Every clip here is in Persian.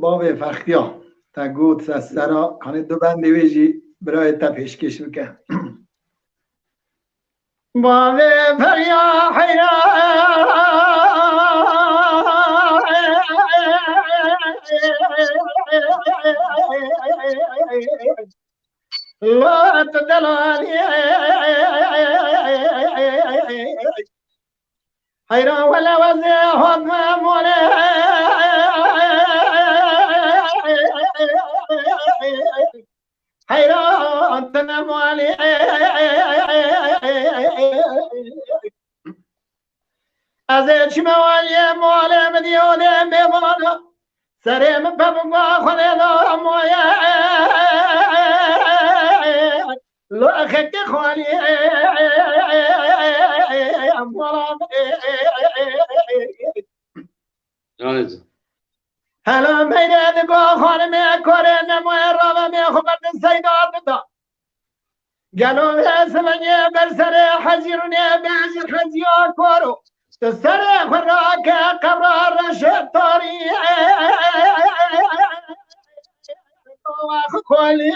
باب فختیا تا گوت سرا کنه دو بندی ویجی برای تا پیشکش بکن باب فریا حیرا لا تدلالي حيران ولا وزيهم مولاي حيران تنام علي ازش موالي موالي مديوني ميمانا سريم بابا خلينا مويا لو اخك خوالي هلا ميدان دقو خانمي كورين مويا رابا مي خبرت السيدات دا قالوا يا سمني برسري حزيرني بعزير خزيا كورو تسري خراك قبر الرشد طاري كولي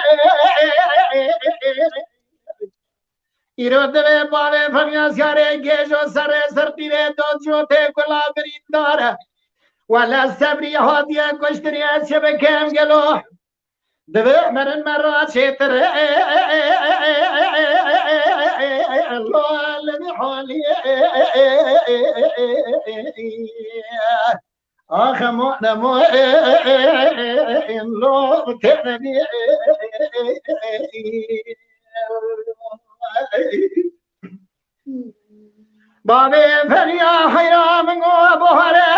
ایراد به باله فریاد کاره گیجو سر سرتیره دو جوته کلا برینداره ولا صبری هادیه کشتری شبکم گلو دوه من مرات شتر الله الذي حولي آخ مو لو تنبي بابي فريا حيرام وبهره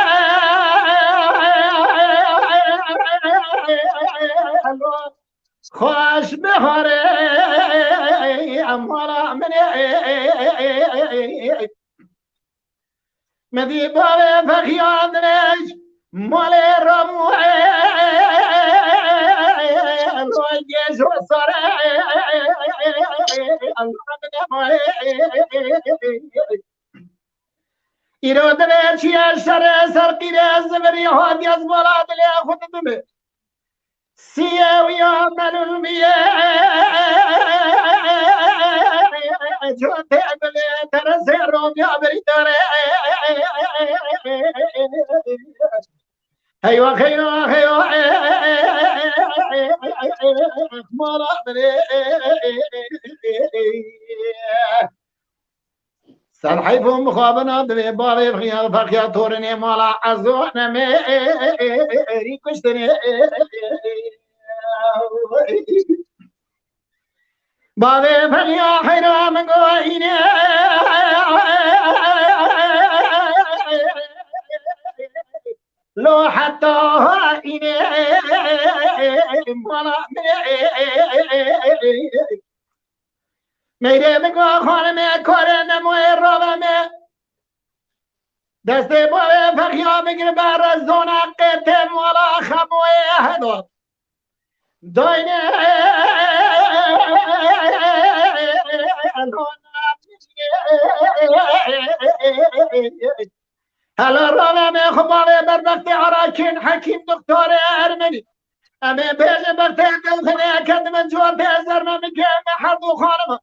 خوش بهاره امورا من مدي بابي فخيان رج مالي رمو الوجه وصار إيراد رشيا سر قيراز زبري هادي أزمرات لي أخذ دمه سيا ويا من بيا جوتي بلي ترسي روميا بريداري هيوا خيوا خيوا مالا بري سرحيفهم مخابنا دبي بابي خيال فخيا تورني مالا عزونا مي ريكشتني بابي فخيا حيرا من قويني لو حتى هايني مالا میره بگو خانم کارن موی رابه می دسته باوی فخیا بگیر بر زونه قطع مولا خموی هداد داینه هلا رابه می خباوی بربخت عراکین حکیم دکتور ارمنی امی بیش برته دلخنه کد من جواب پیزر من بگم حردو خانم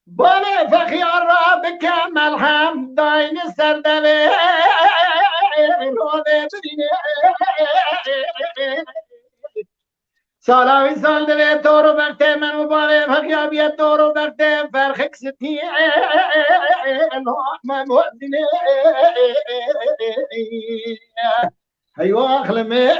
بالا فخيار رابك ملحم داين السردبي سالاوي سال دبي تورو بكتي من وبالي فخيار بيا تورو بكتي فرخك ستي ما مؤذني ايوا اخلمي